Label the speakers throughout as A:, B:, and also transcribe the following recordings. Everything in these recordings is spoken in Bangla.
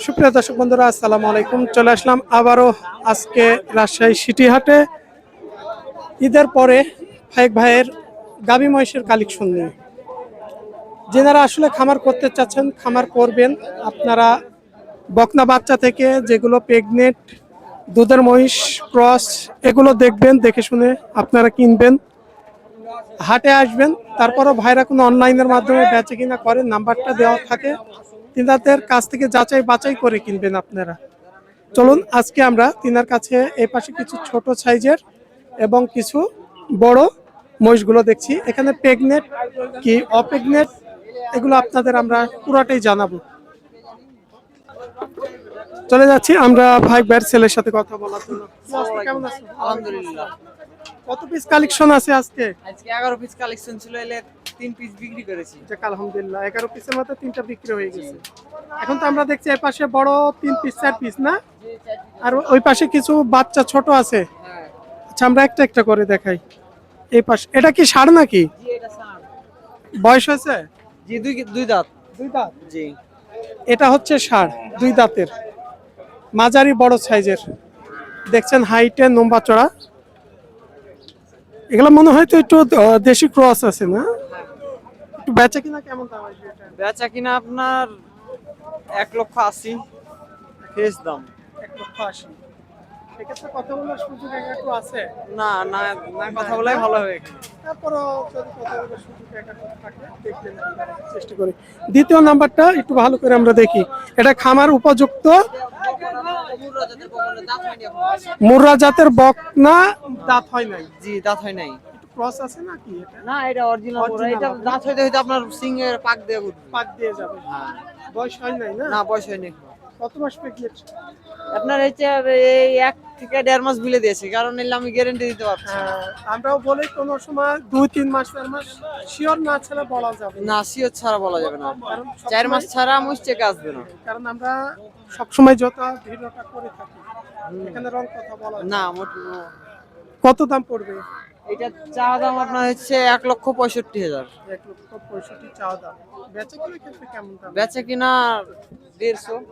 A: সুপ্রিয় দর্শক বন্ধুরা, আসসালামু আলাইকুম। চলে আসলাম আবারও আজকে রাজশাহী সিটি হাটে ঈদের পরে ফাইক ভাইয়ের গাভী মহিষের কালেকশন নিয়ে। যেনারা আসলে খামার করতে চাচ্ছেন, খামার করবেন, আপনারা বকনা বাচ্চা থেকে যেগুলো প্রেগনেন্ট, দুধের মহিষ, ক্রস, এগুলো দেখবেন, দেখে শুনে আপনারা কিনবেন, হাটে আসবেন। তারপরও ভাইরা কোনো অনলাইনের মাধ্যমে বেচে কিনা করেন, নাম্বারটা দেওয়া থাকে, তিনাদের কাছ থেকে যাচাই বাছাই করে কিনবেন আপনারা। চলুন আজকে আমরা তিনার কাছে এই পাশে কিছু ছোট সাইজের এবং কিছু বড় মহিষগুলো দেখছি। এখানে প্রেগনেন্ট কি অপ্রেগনেন্ট এগুলো আপনাদের আমরা পুরোটাই জানাবো। চলে যাচ্ছি আমরা ভাই ভাইয়ের ছেলের সাথে কথা বলার জন্য। কেমন আছেন?
B: আলহামদুলিল্লাহ।
A: কত পিস কালেকশন আছে আজকে?
B: আজকে 11 পিস কালেকশন ছিল, এলে 3 পিস বিক্রি করেছি।
A: যাক আলহামদুলিল্লাহ, 11 পিসের মধ্যে 3টা বিক্রি হয়ে গেছে। এখন তো আমরা দেখছি এই পাশে বড় 3 পিস 4 পিস না, আর ওই পাশে কিছু বাচ্চা ছোট আছে।
B: হ্যাঁ
A: আচ্ছা, আমরা একটা একটা করে দেখাই। এই পাশে এটা কি ষাঁড় নাকি?
B: জি, এটা সার।
A: বয়স হয়েছে?
B: জি, দুই দাঁত।
A: দুই দাঁত।
B: জি,
A: এটা হচ্ছে ষাঁড়, দুই দাঁতের, মাঝারি বড় সাইজের। দেখছেন হাইটে লম্বা চড়া। এগুলো মনে হয় তো একটু দেশি ক্রস আছে না? একটু বেচা কিনা কেমন দাম আসবে এটা?
B: বেচা কিনা আপনার 1,80,000 ফ্রেশ দাম।
A: 1,80,000। এক্ষেত্রে কথা বলার সুযোগ একটু আছে?
B: না না না, কথা বলাই ভালো হবে।
A: তারপরও যদি কথা বলার সুযোগ একটু থাকে দেখবেন, চেষ্টা করি। দ্বিতীয় নাম্বারটা একটু ভালো করে আমরা দেখি। এটা খামার উপযুক্ত মুর্রা জাতের বকনা, দাঁত হয় নাই।
B: জি, দাঁত হয় নাই।
A: একটু ক্রস আছে নাকি এটা?
B: না, এটা অরিজিনাল।
A: Original
B: এটা
A: হবে।
B: দাঁত হইতে হইতে আপনার সিং এর পাক দিয়ে উঠবে।
A: পাক দিয়ে যাবে।
B: হ্যাঁ।
A: বয়স হয় নাই না?
B: না, বয়স হয়নি।
A: কত মাস প্রেগনেন্ট?
B: আপনার হচ্ছে এই 1 থেকে 1.5 মাস বিলে দিয়েছি, কারণ এলে আমি গ্যারান্টি দিতে পারছি না।
A: আমরাও বলি কোন সময় 2-3 মাস 4 মাস শিওর না ছাড়া বলা যাবে না।
B: না, সিও ছাড়া বলা যাবে না।
A: কারণ
B: 4 মাস ছাড়া মুষ চেকে আসবে না।
A: কারণ আমরা সবসময় যত ভিডিওটা করে থাকি এখানে রং কথা বলা যায়
B: না,
A: না। কত দাম পড়বে?
B: এটা চা দাম আপনার হচ্ছে 1,65,000।
A: 1,65,000 চাওয়া দাম। বেচা কিনা ক্ষেত্রে কেমন দাম?
B: বেচে কিনা 150।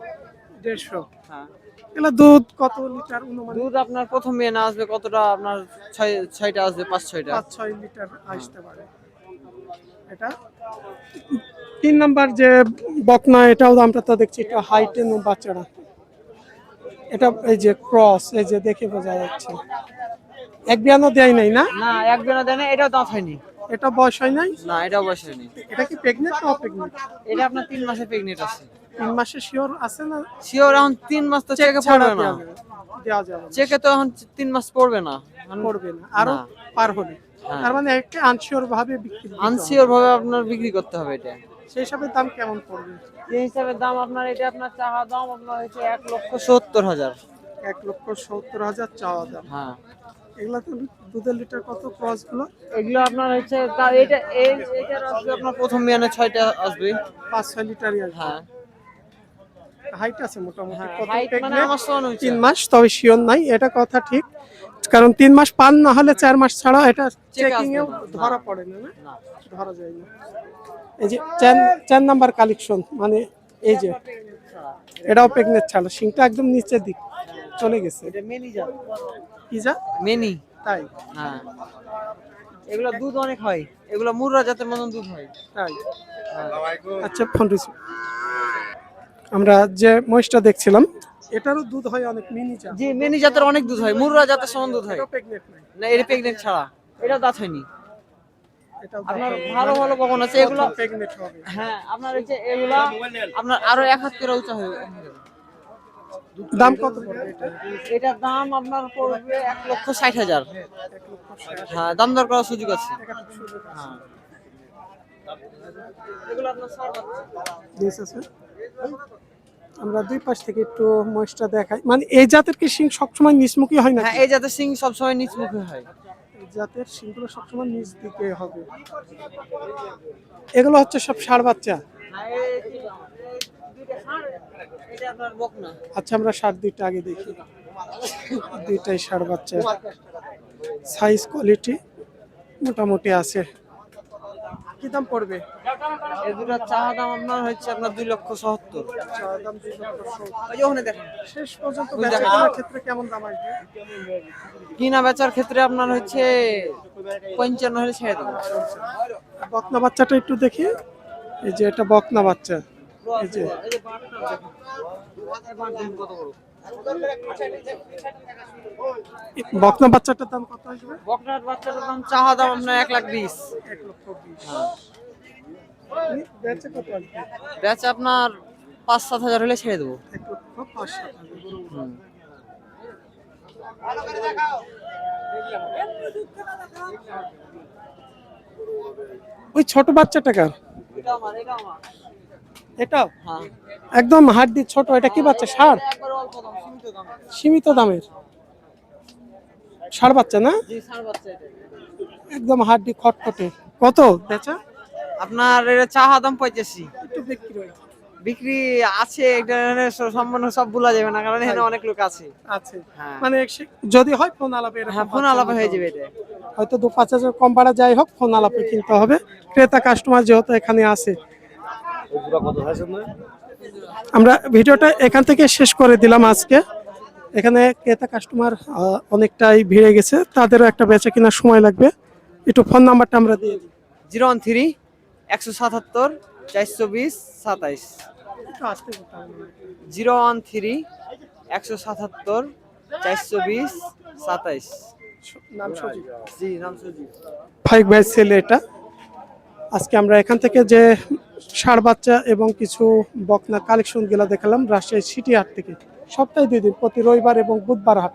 A: 150।
B: হ্যাঁ।
A: এগুলা দুধ কত লিটার অনুমান?
B: দুধ আপনার প্রথম বিয়ে না আসবে কতটা, আপনার 6টা আসবে, 5-6টা।
A: 5-6 লিটার আসতে পারে। এটা 3 নাম্বার যে বকনা, এটাও দামটা তো দেখছি একটু হাইটে বাচ্চারা। এটা এই যে ক্রস, এই যে দেখে বোঝা যাচ্ছে। এক বিয়ানো দেয় নাই না?
B: না, এক বেনা দেয় না, এটাও দাঁত হয়নি।
A: এটা বয়স হয় নাই?
B: না, এটাও বয়স হয়নি।
A: এটা কি প্রেগনেন্ট না অপ্রেগনেন্ট?
B: এটা আপনার 3 মাসে প্রেগনেন্ট আছে।
A: 3 মাসে শিওর আছে না?
B: শিওর এখন 3 মাস তো চেকে
A: ছাড়া
B: পড়বে না।
A: দেওয়া যাবে না।
B: চেকে তো এখন 3 মাস পড়বে না।
A: পড়বে না, আরো
B: না।
A: পার হবে।
B: হ্যাঁ।
A: তার মানে একটা আনশিওর ভাবে বিক্রি করতে হবে।
B: আনসিওর ভাবে আপনার বিক্রি করতে হবে এটা।
A: সেই হিসাবে দাম কেমন পড়বে?
B: যে হিসাবে দাম আপনার, এটা আপনার চাওয়া দাম আপনার হচ্ছে 1,70,000।
A: 1,70,000 চাওয়া দাম।
B: হ্যাঁ।
A: এগুলা তো দুধের লিটার কত ক্রস গুলো?
B: এগুলো আপনার হচ্ছে এইটার আসবে আপনার প্রথম বিয়ানে 6টা আসবে।
A: 5-6 লিটারই আসবে।
B: হ্যাঁ।
A: হাইট আছে মোটামুটি।
B: হ্যাঁ,
A: কত
B: height মানে
A: pregnant?
B: আমার সমান হয়েছে।
A: 3 মাস, তবে শিওর নাই, এটা কথা ঠিক। কারণ 3 মাস পার না হলে 4 মাস ছাড়া এটা চেকিং এও
B: আসবে না।
A: ধরা পড়ে না, না?
B: না।
A: ধরা যায় না। এই যে 4 নাম্বার কালেকশন, মানে এই যে এটাও প্রেগনেন্ট ছাড়া, সিংটা একদম নিচের দিক চলে গেছে।
B: এটা মেনি জাত।
A: কি যা?
B: মেনি।
A: তাই?
B: হ্যাঁ। এগুলো দুধ অনেক হয়। এগুলো মুর্রা জাতের মতন দুধ হয়।
A: তাই?
B: হ্যাঁ।
A: আচ্ছা, ফোন রিসিভ। আমরা যে মহিষটা দেখছিলাম এটারও দুধ হয় অনেক, মিনি যা।
B: জি, মেনি জাতের অনেক দুধ হয়, মুর্রা জাতের সমান দুধ হয়।
A: এটাও প্রেগনেন্ট নাই?
B: না, এটা প্রেগনেন্ট ছাড়া। এটা দাঁত হয়নি।
A: এটাও
B: আপনার ভালো ভালো বকন আছে এগুলো।
A: প্রেগনেন্ট হবে।
B: হ্যাঁ, আপনার হচ্ছে এগুলা আপনার আরো 1 হাত করে উঁচা হবে।
A: দাম কত পড়বে এটা?
B: এটার দাম আপনার পড়বে 1,60,000।
A: 1,60,000।
B: হ্যাঁ, দাম দর করার সুযোগ আছে।
A: টাকা সুযোগ আছে।
B: হ্যাঁ। এগুলো আপনার সার বাচ্চা।
A: দিস আছে। আমরা দুই পাশ থেকে একটু মহিষটা দেখাই। মানে এই জাতের কি শিং সবসময় নিচমুখী হয় না?
B: হ্যাঁ, এই জাতের সিং সবসময় নিচ মুখে হয়।
A: এই জাতের শিংগুলো সবসময় নিচ দিকে হবে। এগুলো হচ্ছে সব ষাঁড় বাচ্চা।
B: হ্যাঁ, দুইটা ষাঁড়, এটা আপনার বকনা।
A: আচ্ছা, আমরা ষাঁড় দুইটা আগে দেখি। দুইটাই ষাঁড় বাচ্চা, সাইজ কোয়ালিটি মোটামুটি আছে। কি দাম পড়বে?
B: এই দুটো চাওয়া দাম আপনার হচ্ছে আপনার 2,70,000।
A: চাওয়া দাম 2,70,000।
B: ওই যে ওখানে দেখেন,
A: শেষ পর্যন্ত
B: ওই
A: বেচা
B: দেখেন।
A: কেনার ক্ষেত্রে কেমন দাম আসবে?
B: কিনা বেচার ক্ষেত্রে আপনার হচ্ছে 55 হলে ছেড়ে দেবো।
A: বকনা বাচ্চাটা একটু দেখি। এই যে এটা বকনা বাচ্চা। এই যে
B: এই যে বাটটা দেখেন। এই বাট দেখেন কত বড়।
A: বকনা বাচ্চাটার দাম কত আসবে?
B: বকনার বাচ্চাটার দাম চাওয়া দাম আপনার 1,20,000।
A: 1,20,000। বেচা কত আসবে?
B: বেচা আপনার 5-7 হাজার হলে ছেড়ে দেবো।
A: 1,05,000। ওই ছোট বাচ্চাটা কার?
B: এটা আমার।
A: এটাও
B: হ্যাঁ,
A: একদম হাড্ডি ছোট। এটা কি বাচ্চা? ষাঁড়?
B: একবারে অল্প দাম, সীমিত দাম।
A: সীমিত দামের ষাঁড় বাচ্চা না?
B: জি, ষাঁড় বাচ্চা এটা।
A: একদম হাড্ডি খটখটে। কত বেচা?
B: আপনার এটা চাওয়া দাম 85।
A: একটু বিক্রি হয়।
B: বিক্রি আছে, এটা সম্পূর্ণ সব বলা যাবে না, কারণ এখানে অনেক লোক আছে।
A: আছে
B: হ্যাঁ,
A: মানে যদি হয় ফোন আলাপে এরকম
B: হ্যাঁ, ফোন আলাপে হয়ে যাবে এটা।
A: হয়তো 2-5 হাজার কম বাড়া যাই হোক ফোন আলাপে কিনতে হবে। ক্রেতা কাস্টমার যেহেতু এখানে আছে। আমরা ভিডিওটা এখান থেকে শেষ করে দিলাম আজকে। এখানে ক্রেতা কাস্টমার অনেকটাই ভিড়ে গেছে, তাদেরও একটা বেচা কেনার সময় লাগবে। একটু ফোন নাম্বারটা আমরা দিয়ে দিই।
B: 013 177 420 27।
A: একটু আসতে বলতে হবে।
B: 013 177 420 27।
A: নাম সজীব।
B: জি, নাম সুজিত।
A: ফাইক ভাই ছেলে এটা। আজকে আমরা এখান থেকে যে ষাঁড় বাচ্চা এবং কিছু বকনা কালেকশন গুলা দেখালাম রাজশাহী সিটি হাট থেকে। সপ্তাহে 2 দিন, প্রতি রবিবার এবং বুধবার হাট।